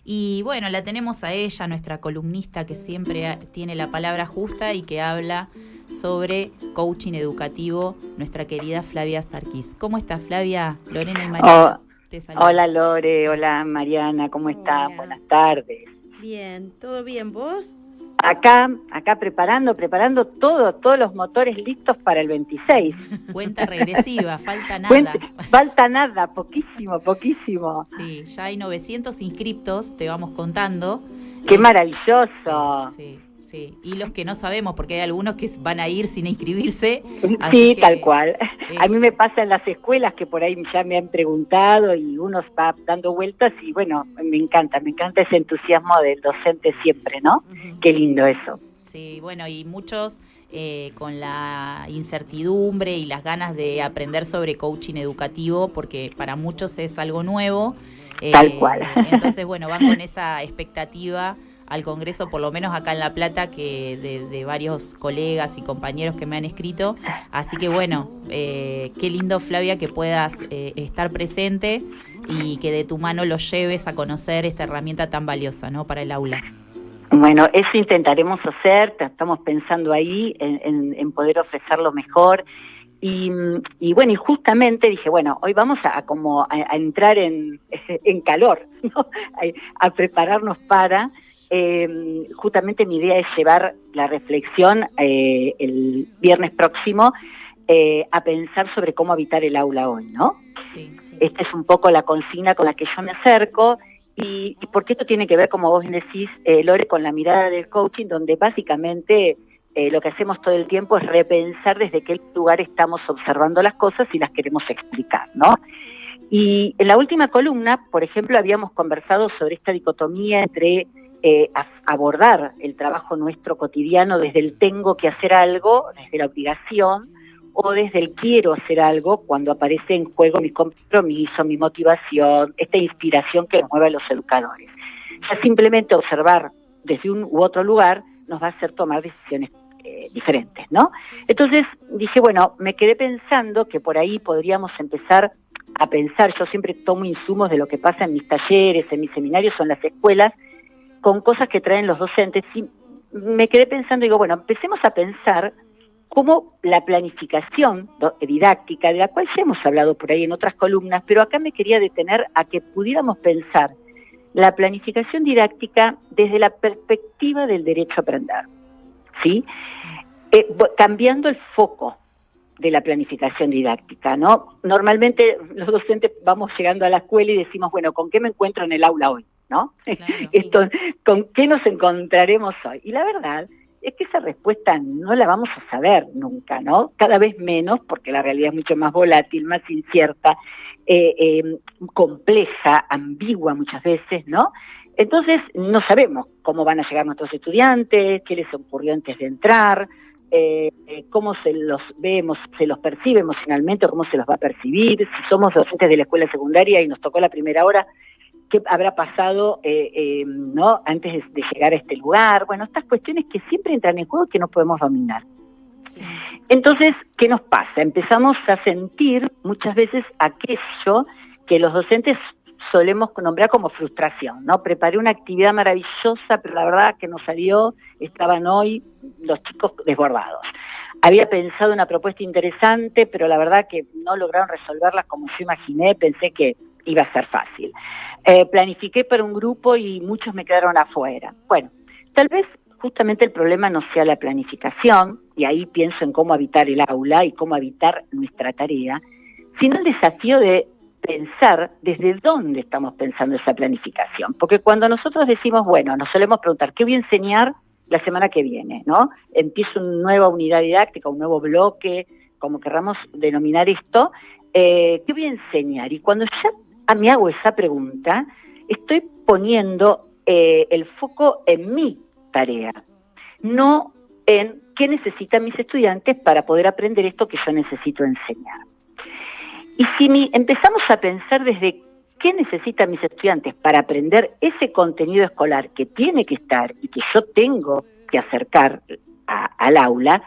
Y bueno, la tenemos a ella, nuestra columnista que siempre tiene la palabra justa y que habla sobre coaching educativo, nuestra querida Flavia Sarkis. ¿Cómo estás, Flavia? Lorena y Mariana te saludan. Hola Lore, hola Mariana, ¿cómo estás? Hola. Buenas tardes. Bien, ¿todo bien? ¿Vos? Acá preparando todos los motores listos para el 26. Cuenta regresiva, falta nada. Falta nada, poquísimo. Sí, ya hay 900 inscriptos, te vamos contando. ¡Qué maravilloso! Sí. Y los que no sabemos, porque hay algunos que van a ir sin inscribirse. Sí, tal cual. A mí me pasa en las escuelas que por ahí ya me han preguntado y uno va dando vueltas y bueno, me encanta ese entusiasmo del docente siempre, ¿no? Uh-huh. Qué lindo eso. Sí, bueno, y muchos con la incertidumbre y las ganas de aprender sobre coaching educativo, porque para muchos es algo nuevo. Tal cual. Entonces, bueno, van con esa expectativa al Congreso, por lo menos acá en La Plata, que de varios colegas y compañeros que me han escrito. Así que bueno, qué lindo, Flavia, que puedas estar presente y que de tu mano lo lleves a conocer esta herramienta tan valiosa, ¿no?, para el aula. Bueno, eso intentaremos hacer, estamos pensando ahí en poder ofrecerlo mejor. Y bueno, y justamente dije, bueno, hoy vamos a entrar en calor, ¿no? A prepararnos para... justamente mi idea es llevar la reflexión el viernes próximo a pensar sobre cómo habitar el aula hoy, ¿no? Sí. Esta es un poco la consigna con la que yo me acerco y porque esto tiene que ver, como vos decís, Lore, con la mirada del coaching, donde básicamente lo que hacemos todo el tiempo es repensar desde qué lugar estamos observando las cosas y las queremos explicar, ¿no? Y en la última columna, por ejemplo, habíamos conversado sobre esta dicotomía entre abordar el trabajo nuestro cotidiano desde el tengo que hacer algo, desde la obligación, o desde el quiero hacer algo cuando aparece en juego mi compromiso, mi motivación, esta inspiración que nos mueve a los educadores. Ya simplemente observar desde un u otro lugar nos va a hacer tomar decisiones diferentes, ¿no? Entonces dije, bueno, me quedé pensando que por ahí podríamos empezar a pensar, yo siempre tomo insumos de lo que pasa en mis talleres, en mis seminarios o en las escuelas, con cosas que traen los docentes, y me quedé pensando, digo, bueno, empecemos a pensar cómo la planificación didáctica, de la cual ya hemos hablado por ahí en otras columnas, pero acá me quería detener a que pudiéramos pensar la planificación didáctica desde la perspectiva del derecho a aprender, ¿sí? Cambiando el foco de la planificación didáctica, ¿no? Normalmente los docentes vamos llegando a la escuela y decimos, bueno, ¿con qué me encuentro en el aula hoy? ¿No? Claro, sí. Esto, ¿con qué nos encontraremos hoy? Y la verdad es que esa respuesta no la vamos a saber nunca, ¿no? Cada vez menos, porque la realidad es mucho más volátil, más incierta, compleja, ambigua muchas veces, ¿no? Entonces no sabemos cómo van a llegar nuestros estudiantes, qué les ocurrió antes de entrar, cómo se los vemos, se los percibe emocionalmente, cómo se los va a percibir, si somos docentes de la escuela secundaria y nos tocó la primera hora, qué habrá pasado ¿no? antes de llegar a este lugar. Bueno, estas cuestiones que siempre entran en juego y que no podemos dominar. Sí. Entonces, ¿qué nos pasa? Empezamos a sentir muchas veces aquello que los docentes solemos nombrar como frustración, ¿no? Preparé una actividad maravillosa, pero la verdad que no salió, estaban hoy los chicos desbordados. Había pensado una propuesta interesante, pero la verdad que no lograron resolverla como yo imaginé, pensé que iba a ser fácil. Planifiqué para un grupo y muchos me quedaron afuera. Bueno, tal vez justamente el problema no sea la planificación, y ahí pienso en cómo habitar el aula y cómo habitar nuestra tarea, sino el desafío de pensar desde dónde estamos pensando esa planificación. Porque cuando nosotros decimos, bueno, nos solemos preguntar, ¿qué voy a enseñar la semana que viene? ¿No? Empiezo una nueva unidad didáctica, un nuevo bloque, como querramos denominar esto, ¿qué voy a enseñar? Y cuando ya me hago esa pregunta, estoy poniendo el foco en mi tarea, no en qué necesitan mis estudiantes para poder aprender esto que yo necesito enseñar. Y si empezamos a pensar desde qué necesitan mis estudiantes para aprender ese contenido escolar que tiene que estar y que yo tengo que acercar al aula,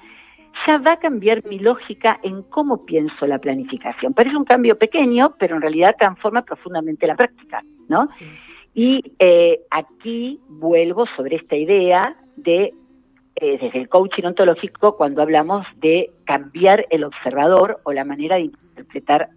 ya va a cambiar mi lógica en cómo pienso la planificación. Parece un cambio pequeño, pero en realidad transforma profundamente la práctica, ¿no? Sí. Y aquí vuelvo sobre esta idea de, desde el coaching ontológico, cuando hablamos de cambiar el observador o la manera de interpretar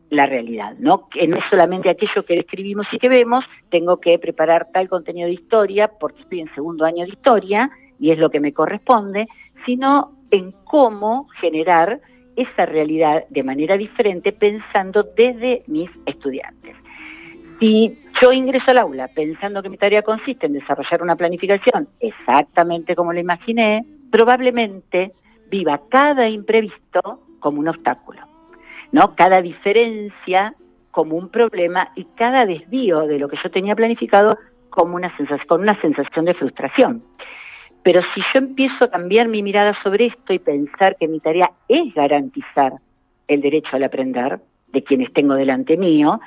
la realidad, ¿no? Que no es solamente aquello que describimos y que vemos, tengo que preparar tal contenido de historia porque estoy en segundo año de historia y es lo que me corresponde, sino en cómo generar esa realidad de manera diferente pensando desde mis estudiantes. Si yo ingreso al aula pensando que mi tarea consiste en desarrollar una planificación exactamente como la imaginé, probablemente viva cada imprevisto como un obstáculo, ¿no? Cada diferencia como un problema y cada desvío de lo que yo tenía planificado como con una sensación de frustración. Pero si yo empiezo a cambiar mi mirada sobre esto y pensar que mi tarea es garantizar el derecho al aprender de quienes tengo delante mío,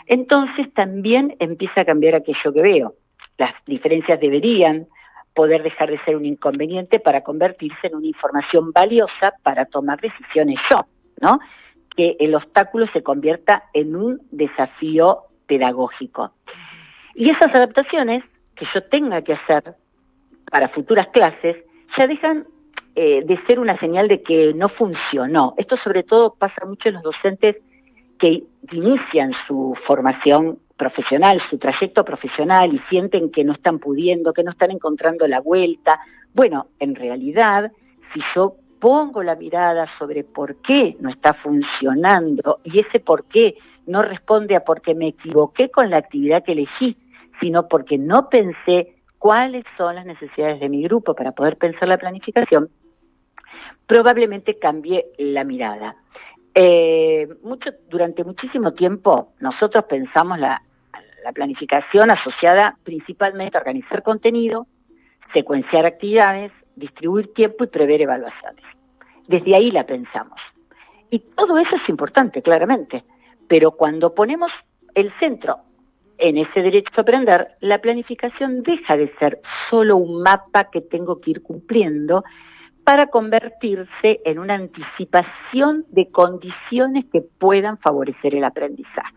entonces también empieza a cambiar aquello que veo. Las diferencias deberían poder dejar de ser un inconveniente para convertirse en una información valiosa para tomar decisiones yo, ¿no? Que el obstáculo se convierta en un desafío pedagógico. Y esas adaptaciones que yo tenga que hacer para futuras clases ya dejan de ser una señal de que no funcionó. Esto sobre todo pasa mucho en los docentes que inician su formación profesional, su trayecto profesional y sienten que no están pudiendo, que no están encontrando la vuelta. Bueno, en realidad, si yo pongo la mirada sobre por qué no está funcionando y ese por qué no responde a porque me equivoqué con la actividad que elegí, sino porque no pensé cuáles son las necesidades de mi grupo para poder pensar la planificación, probablemente cambie la mirada. Durante muchísimo tiempo nosotros pensamos la planificación asociada principalmente a organizar contenido, secuenciar actividades, distribuir tiempo y prever evaluaciones. Desde ahí la pensamos. Y todo eso es importante, claramente, pero cuando ponemos el centro en ese derecho a aprender, la planificación deja de ser solo un mapa que tengo que ir cumpliendo para convertirse en una anticipación de condiciones que puedan favorecer el aprendizaje.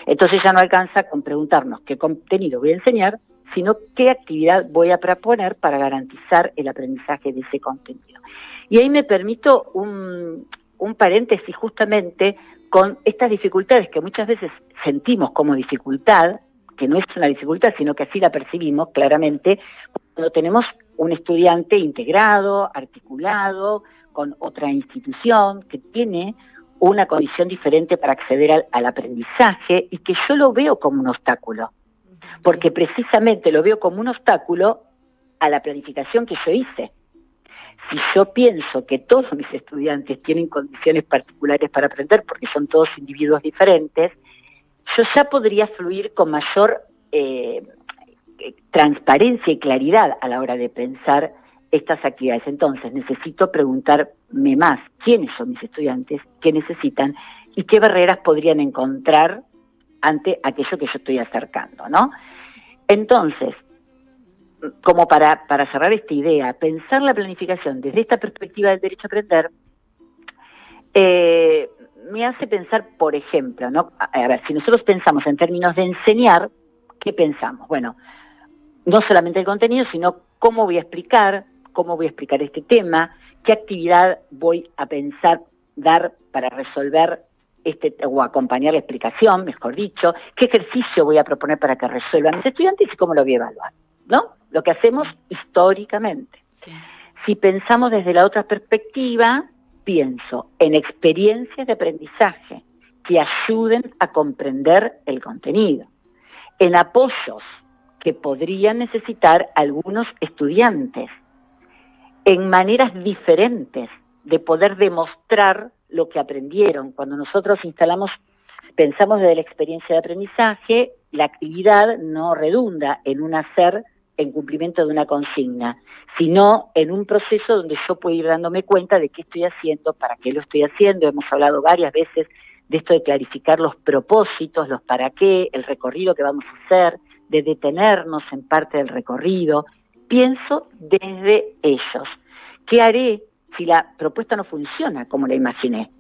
Entonces ya no alcanza con preguntarnos qué contenido voy a enseñar, sino qué actividad voy a proponer para garantizar el aprendizaje de ese contenido. Y ahí me permito un paréntesis justamente con estas dificultades que muchas veces sentimos como dificultad, que no es una dificultad, sino que así la percibimos claramente, cuando tenemos un estudiante integrado, articulado, con otra institución, que tiene una condición diferente para acceder al aprendizaje y que yo lo veo como un obstáculo, porque precisamente lo veo como un obstáculo a la planificación que yo hice. Si yo pienso que todos mis estudiantes tienen condiciones particulares para aprender, porque son todos individuos diferentes, yo ya podría fluir con mayor transparencia y claridad a la hora de pensar estas actividades. Entonces necesito preguntarme más quiénes son mis estudiantes, qué necesitan y qué barreras podrían encontrar ante aquello que yo estoy acercando, ¿no? Entonces, como para cerrar esta idea, pensar la planificación desde esta perspectiva del derecho a aprender me hace pensar, por ejemplo, ¿no? A ver, si nosotros pensamos en términos de enseñar, ¿qué pensamos? Bueno, no solamente el contenido, sino cómo voy a explicar este tema, qué actividad voy a pensar dar para resolver o acompañar la explicación, mejor dicho, qué ejercicio voy a proponer para que resuelvan mis estudiantes y cómo lo voy a evaluar, ¿no? Lo que hacemos históricamente. Sí. Si pensamos desde la otra perspectiva, pienso en experiencias de aprendizaje que ayuden a comprender el contenido, en apoyos que podrían necesitar algunos estudiantes, en maneras diferentes de poder demostrar lo que aprendieron. Cuando nosotros pensamos desde la experiencia de aprendizaje, la actividad no redunda en un hacer en cumplimiento de una consigna, sino en un proceso donde yo puedo ir dándome cuenta de qué estoy haciendo, para qué lo estoy haciendo. Hemos hablado varias veces de esto de clarificar los propósitos, los para qué, el recorrido que vamos a hacer, de detenernos en parte del recorrido. Pienso desde ellos. ¿Qué haré si la propuesta no funciona como la imaginé?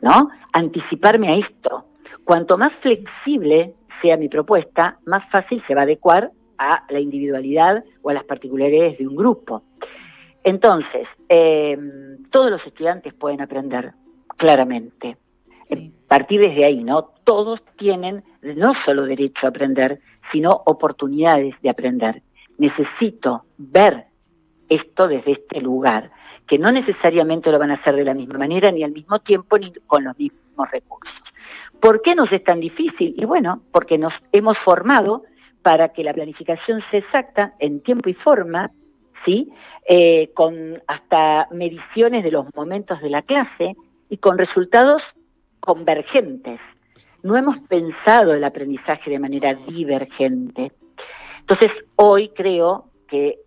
¿No? Anticiparme a esto. Cuanto más flexible sea mi propuesta, más fácil se va a adecuar a la individualidad o a las particularidades de un grupo. Entonces, todos los estudiantes pueden aprender, claramente. Sí. Partir desde ahí, ¿no? Todos tienen no solo derecho a aprender, sino oportunidades de aprender. Necesito ver esto desde este lugar, que no necesariamente lo van a hacer de la misma manera, ni al mismo tiempo, ni con los mismos recursos. ¿Por qué nos es tan difícil? Y bueno, porque nos hemos formado para que la planificación sea exacta en tiempo y forma, ¿sí? Con hasta mediciones de los momentos de la clase y con resultados convergentes. No hemos pensado el aprendizaje de manera divergente. Entonces, hoy creo que,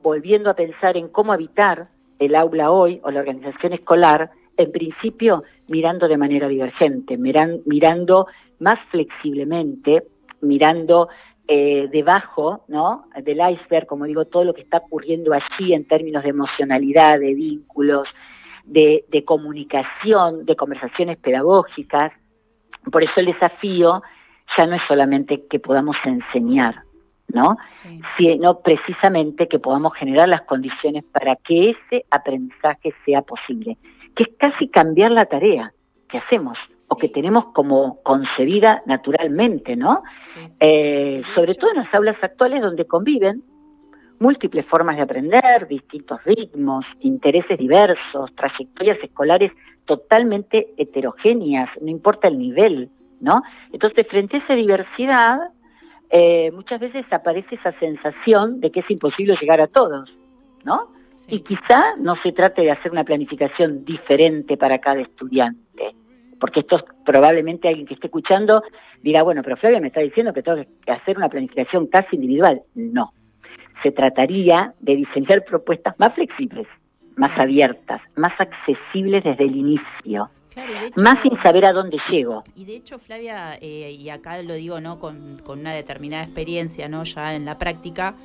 volviendo a pensar en cómo habitar el aula hoy o la organización escolar, en principio mirando de manera divergente, mirando más flexiblemente, mirando debajo, ¿no?, del iceberg, como digo, todo lo que está ocurriendo allí en términos de emocionalidad, de vínculos, de comunicación, de conversaciones pedagógicas. Por eso el desafío ya no es solamente que podamos enseñar, ¿no?, Sí. sino precisamente que podamos generar las condiciones para que ese aprendizaje sea posible, que es casi cambiar la tarea que hacemos o que tenemos como concebida naturalmente, ¿no? Sí, sí. Sobre todo en las aulas actuales donde conviven múltiples formas de aprender, distintos ritmos, intereses diversos, trayectorias escolares totalmente heterogéneas, no importa el nivel, ¿no? Entonces, frente a esa diversidad, muchas veces aparece esa sensación de que es imposible llegar a todos, ¿no? Sí. Y quizá no se trate de hacer una planificación diferente para cada estudiante, porque esto probablemente alguien que esté escuchando dirá, bueno, pero Flavia me está diciendo que tengo que hacer una planificación casi individual. No, se trataría de diseñar propuestas más flexibles, más abiertas, más accesibles desde el inicio, Claro, y de hecho, más sin saber a dónde llego. y de hecho, Flavia, y acá lo digo, ¿no?, con una determinada experiencia, ¿no?, ya en la práctica,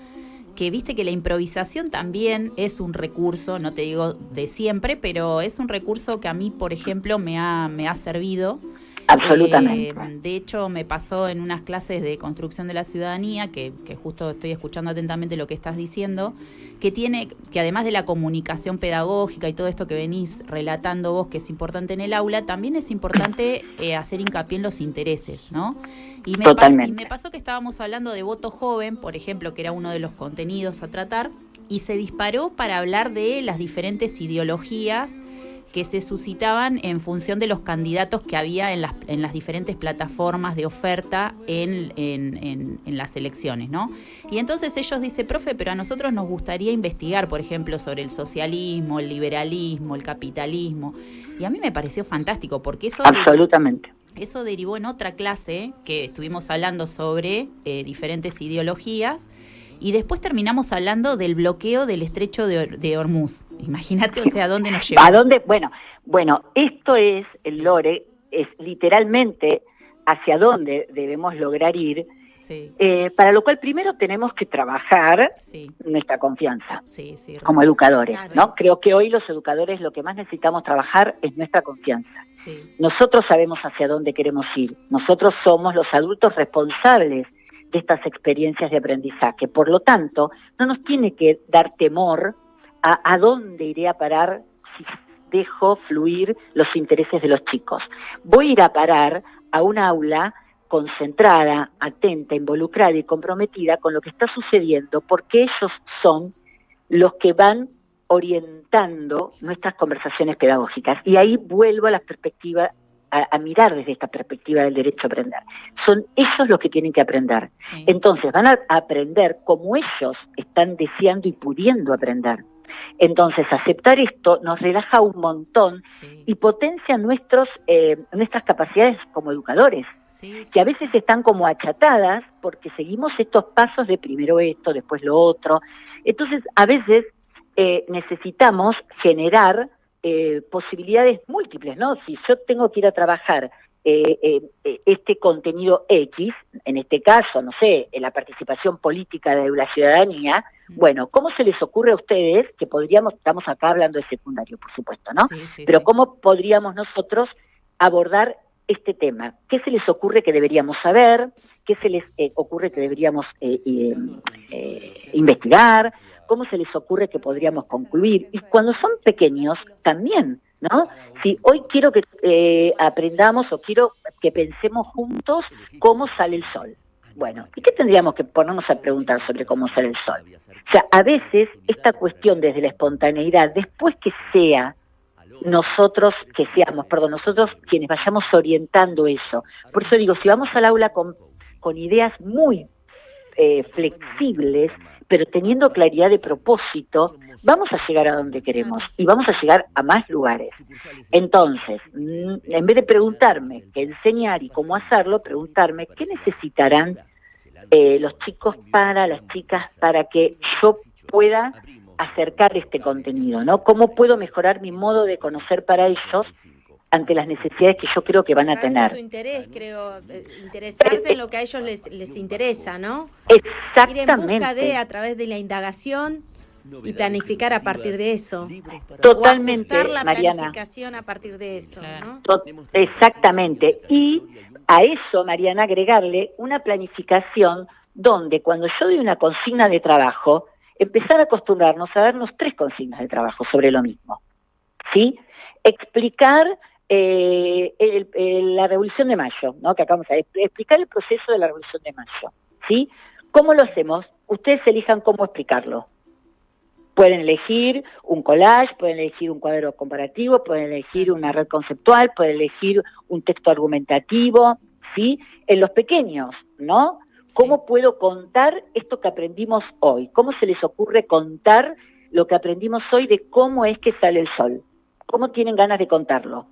que viste que la improvisación también es un recurso, no te digo de siempre, pero es un recurso que a mí, por ejemplo, me ha servido. Absolutamente. De hecho, me pasó en unas clases de construcción de la ciudadanía, que justo estoy escuchando atentamente lo que estás diciendo, que además de la comunicación pedagógica y todo esto que venís relatando vos, que es importante en el aula, también es importante hacer hincapié en los intereses, ¿no? Y me pasó que estábamos hablando de voto joven, por ejemplo, que era uno de los contenidos a tratar, y se disparó para hablar de las diferentes ideologías que se suscitaban en función de los candidatos que había en las diferentes plataformas de oferta en las elecciones, ¿no? Y entonces ellos dicen, profe, pero a nosotros nos gustaría investigar, por ejemplo, sobre el socialismo, el liberalismo, el capitalismo. Y a mí me pareció fantástico, porque Absolutamente. Eso derivó en otra clase que estuvimos hablando sobre diferentes ideologías. Y después terminamos hablando del bloqueo del estrecho de Hormuz. Imagínate, o sea, ¿a dónde nos llevó? ¿A dónde? Bueno, esto es, el lore, es literalmente hacia dónde debemos lograr ir, Sí. Para lo cual primero tenemos que trabajar nuestra confianza como educadores, Claro. ¿no? Creo que hoy los educadores lo que más necesitamos trabajar es nuestra confianza. Sí. Nosotros sabemos hacia dónde queremos ir, nosotros somos los adultos responsables de estas experiencias de aprendizaje. Por lo tanto, no nos tiene que dar temor a dónde iré a parar si dejo fluir los intereses de los chicos. Voy a ir a parar a un aula concentrada, atenta, involucrada y comprometida con lo que está sucediendo, porque ellos son los que van orientando nuestras conversaciones pedagógicas. Y ahí vuelvo a la perspectiva, a mirar desde esta perspectiva del derecho a aprender. Son ellos los que tienen que aprender. Sí. Entonces van a aprender como ellos están deseando y pudiendo aprender. Entonces aceptar esto nos relaja un montón y potencia nuestras capacidades como educadores, que a veces están como achatadas porque seguimos estos pasos de primero esto, después lo otro. Entonces a veces necesitamos generar posibilidades múltiples, ¿no? Si yo tengo que ir a trabajar este contenido X, en este caso, no sé, en la participación política de la ciudadanía, bueno, ¿cómo se les ocurre a ustedes que estamos acá hablando de secundario, por supuesto, ¿no? Pero ¿cómo podríamos nosotros abordar este tema. ¿Qué se les ocurre que deberíamos saber? ¿Qué se les ocurre que deberíamos investigar? ¿Cómo se les ocurre que podríamos concluir? Y cuando son pequeños, también, ¿no? Si hoy quiero que aprendamos o quiero que pensemos juntos cómo sale el sol. Bueno, ¿y qué tendríamos que ponernos a preguntar sobre cómo sale el sol? O sea, a veces esta cuestión desde la espontaneidad, después que sea nosotros quienes vayamos orientando eso. Por eso digo, si vamos al aula con ideas muy flexibles, pero teniendo claridad de propósito, vamos a llegar a donde queremos y vamos a llegar a más lugares. Entonces, en vez de preguntarme qué enseñar y cómo hacerlo, preguntarme qué necesitarán los chicos las chicas, para que yo pueda acercar este contenido, ¿no? ¿Cómo puedo mejorar mi modo de conocer para ellos ante las necesidades que yo creo que van a tener? Su interés, creo, interesarte en lo que a ellos les interesa, ¿no? Exactamente. Ir en busca de, a través de la indagación y planificar a partir de eso. Totalmente, o ajustar la Mariana. planificación a partir de eso, ¿no? Exactamente. Y a eso, Mariana, agregarle una planificación donde cuando yo doy una consigna de trabajo, empezar a acostumbrarnos a darnos 3 consignas de trabajo sobre lo mismo, ¿sí? Explicar la Revolución de Mayo, ¿no? Que acabamos de explicar el proceso de la Revolución de Mayo, ¿sí? ¿Cómo lo hacemos? Ustedes elijan cómo explicarlo. Pueden elegir un collage, pueden elegir un cuadro comparativo, pueden elegir una red conceptual, pueden elegir un texto argumentativo, ¿sí? En los pequeños, ¿no? ¿Cómo puedo contar esto que aprendimos hoy? ¿Cómo se les ocurre contar lo que aprendimos hoy de cómo es que sale el sol? ¿Cómo tienen ganas de contarlo?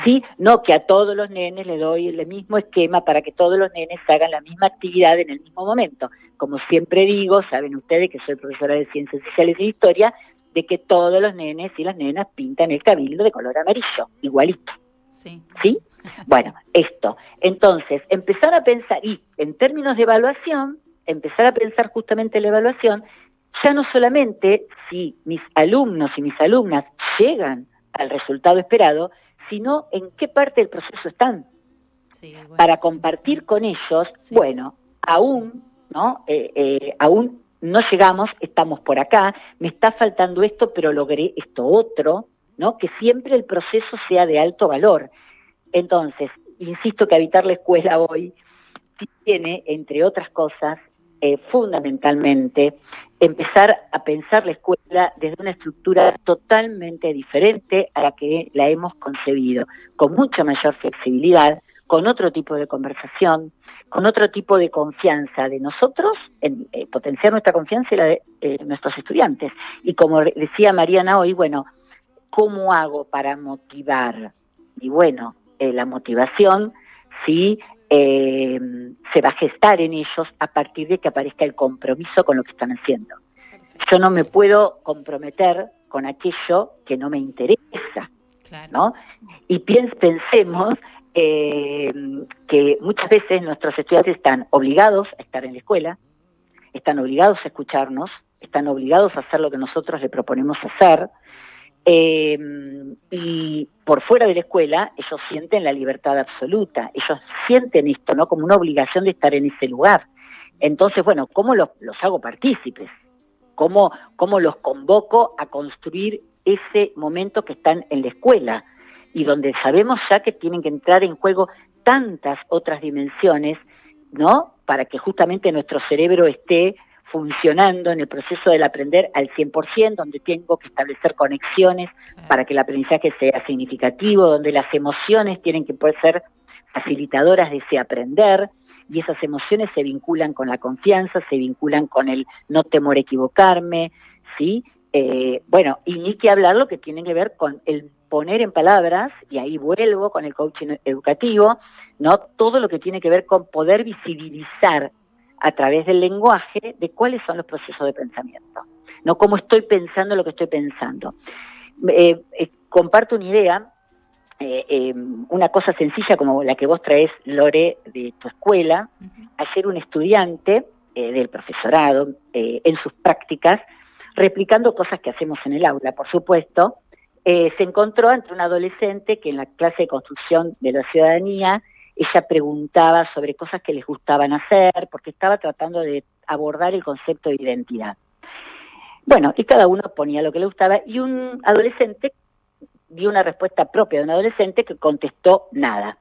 ¿Sí? No que a todos los nenes les doy el mismo esquema para que todos los nenes hagan la misma actividad en el mismo momento. Como siempre digo, saben ustedes que soy profesora de Ciencias Sociales y Historia, de que todos los nenes y las nenas pintan el cabildo de color amarillo, igualito. Sí. ¿Sí? Bueno, esto. Entonces, empezar a pensar, y en términos de evaluación, empezar a pensar justamente en la evaluación, ya no solamente si mis alumnos y mis alumnas llegan al resultado esperado, sino en qué parte del proceso están. Sí, bueno, para compartir con ellos, sí. Bueno, aún, ¿no? Aún no llegamos, estamos por acá, me está faltando esto, pero logré esto otro, ¿no? Que siempre el proceso sea de alto valor. Entonces, insisto que Habitar la Escuela hoy tiene, entre otras cosas, fundamentalmente, empezar a pensar la escuela desde una estructura totalmente diferente a la que la hemos concebido, con mucha mayor flexibilidad, con otro tipo de conversación, con otro tipo de confianza de nosotros, en potenciar nuestra confianza y la de nuestros estudiantes. Y como decía Mariana hoy, bueno, ¿cómo hago para motivar? Y bueno, la motivación, sí, se va a gestar en ellos a partir de que aparezca el compromiso con lo que están haciendo. Yo no me puedo comprometer con aquello que no me interesa, Claro. ¿no? Y pensemos que muchas veces nuestros estudiantes están obligados a estar en la escuela, están obligados a escucharnos, están obligados a hacer lo que nosotros le proponemos hacer, y por fuera de la escuela ellos sienten la libertad absoluta, ellos sienten esto, ¿no? Como una obligación de estar en ese lugar. Entonces, bueno, ¿cómo los hago partícipes? ¿Cómo los convoco a construir ese momento que están en la escuela? Y donde sabemos ya que tienen que entrar en juego tantas otras dimensiones, ¿no? Para que justamente nuestro cerebro esté funcionando en el proceso del aprender al 100%, donde tengo que establecer conexiones para que el aprendizaje sea significativo, donde las emociones tienen que poder ser facilitadoras de ese aprender, y esas emociones se vinculan con la confianza, se vinculan con el no temor a equivocarme, ¿sí? Bueno, y ni que hablar lo que tiene que ver con el poner en palabras, y ahí vuelvo con el coaching educativo, ¿no? Todo lo que tiene que ver con poder visibilizar a través del lenguaje de cuáles son los procesos de pensamiento, ¿no? Cómo estoy pensando lo que estoy pensando. Comparto una idea, una cosa sencilla como la que vos traes, Lore, de tu escuela. Ayer un estudiante del profesorado, en sus prácticas, replicando cosas que hacemos en el aula, por supuesto, se encontró entre una adolescente que en la clase de construcción de la ciudadanía, ella preguntaba sobre cosas que les gustaban hacer, porque estaba tratando de abordar el concepto de identidad. Bueno, y cada uno ponía lo que le gustaba, y un adolescente dio una respuesta propia de un adolescente que contestó nada.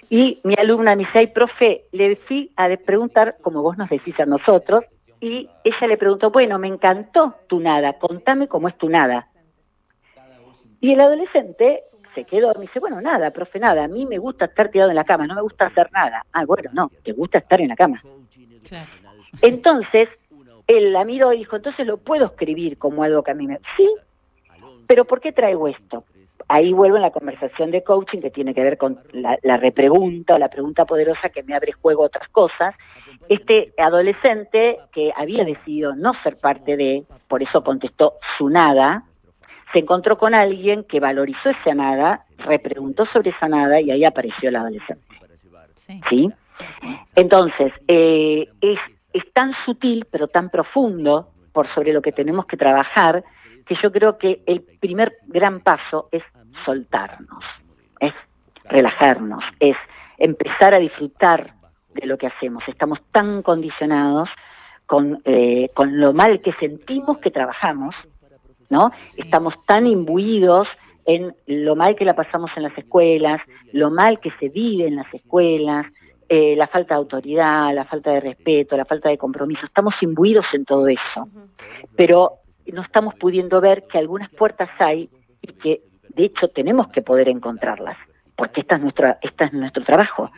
Y mi alumna me dice, ay, profe, le fui a preguntar, como vos nos decís a nosotros, y ella le preguntó, bueno, me encantó tu nada, contame cómo es tu nada. Y el adolescente se quedó, me dice, bueno, nada, profe, nada, a mí me gusta estar tirado en la cama, no me gusta hacer nada. Ah, bueno, no, te gusta estar en la cama. Claro. Entonces, él la miró y dijo, entonces lo puedo escribir como algo que a mí me... Sí, pero ¿por qué traigo esto? Ahí vuelvo en la conversación de coaching que tiene que ver con la repregunta o la pregunta poderosa que me abre juego a otras cosas. Este adolescente que había decidido no ser parte de, por eso contestó su nada, se encontró con alguien que valorizó esa nada, repreguntó sobre esa nada y ahí apareció el adolescente. ¿Sí? Entonces, es tan sutil pero tan profundo por sobre lo que tenemos que trabajar, que yo creo que el primer gran paso es soltarnos, es relajarnos, es empezar a disfrutar de lo que hacemos. Estamos tan condicionados con lo mal que sentimos que trabajamos, ¿no? Sí. Estamos tan imbuidos en lo mal que la pasamos en las escuelas, lo mal que se vive en las escuelas, la falta de autoridad, la falta de respeto, la falta de compromiso. Estamos imbuidos en todo eso, pero no estamos pudiendo ver que algunas puertas hay y que de hecho tenemos que poder encontrarlas, porque esta es nuestro trabajo,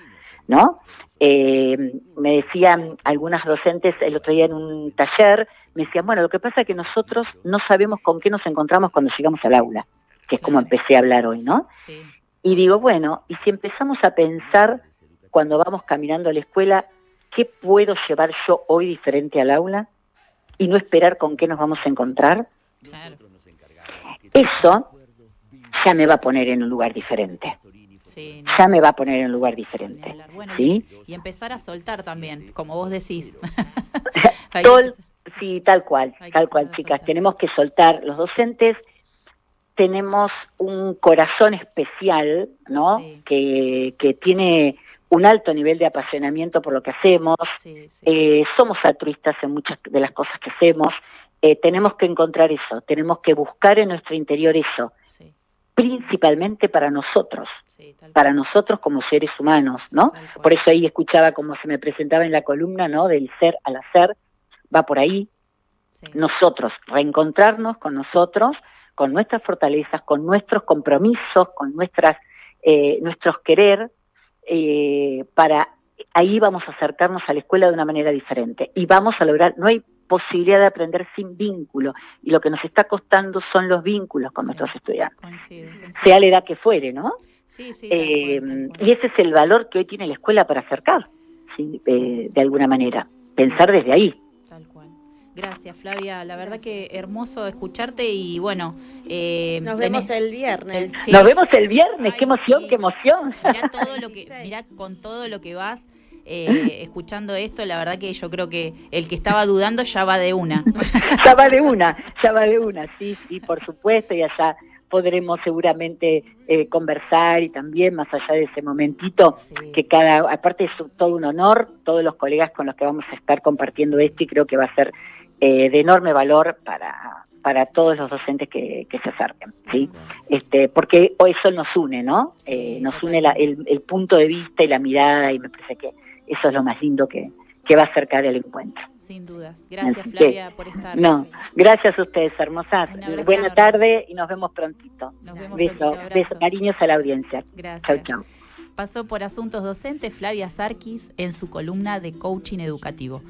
¿no? Me decían algunas docentes el otro día en un taller, me decían, bueno, lo que pasa es que nosotros no sabemos con qué nos encontramos cuando llegamos al aula, que es como empecé a hablar hoy, ¿no? Sí. Y digo, bueno, y si empezamos a pensar cuando vamos caminando a la escuela, ¿qué puedo llevar yo hoy diferente al aula? Y no esperar con qué nos vamos a encontrar. Claro. Eso ya me va a poner en un lugar diferente. Sí, no. Ya me va a poner en un lugar diferente. Bueno, ¿sí? Y empezar a soltar también, como vos decís. Sí, tal cual, chicas. Tenemos que soltar. Los docentes tenemos un corazón especial, ¿no? Sí. Que tiene un alto nivel de apasionamiento por lo que hacemos. Sí, sí. Somos altruistas en muchas de las cosas que hacemos. Tenemos que encontrar eso, tenemos que buscar en nuestro interior eso. Sí. Principalmente para nosotros como seres humanos, ¿no? Por eso ahí escuchaba como se me presentaba en la columna, ¿no? Del ser al hacer, va por ahí. Sí. Nosotros, reencontrarnos con nosotros, con nuestras fortalezas, con nuestros compromisos, con nuestros querer, para ahí vamos a acercarnos a la escuela de una manera diferente y vamos a lograr, no hay posibilidad de aprender sin vínculo, y lo que nos está costando son los vínculos con nuestros estudiantes, coincido. Sea la edad que fuere, ¿no? Sí, tal cual. Y ese es el valor que hoy tiene la escuela para acercar, ¿sí? De alguna manera, pensar desde ahí. Tal cual. Gracias, Flavia, la verdad que hermoso escucharte y bueno... nos vemos el viernes. Sí. Nos vemos el viernes, ay, qué emoción, sí. Qué emoción. Mirá con todo lo que vas... escuchando esto, la verdad que yo creo que el que estaba dudando ya va de una. ya va de una, sí, por supuesto, y allá podremos seguramente conversar y también más allá de ese momentito, sí. Que aparte es todo un honor, todos los colegas con los que vamos a estar compartiendo esto, y creo que va a ser de enorme valor para todos los docentes que se acerquen, ¿sí? Porque eso nos une, ¿no? Sí, nos une el punto de vista y la mirada, y me parece que eso es lo más lindo que va a acercar el encuentro. Sin dudas. Gracias, Flavia, por estar. No, gracias a ustedes, hermosas. Buena tarde y nos vemos prontito. Nos vemos beso, cariños a la audiencia. Gracias. Chau. Pasó por Asuntos Docentes Flavia Sarkis en su columna de Coaching Educativo.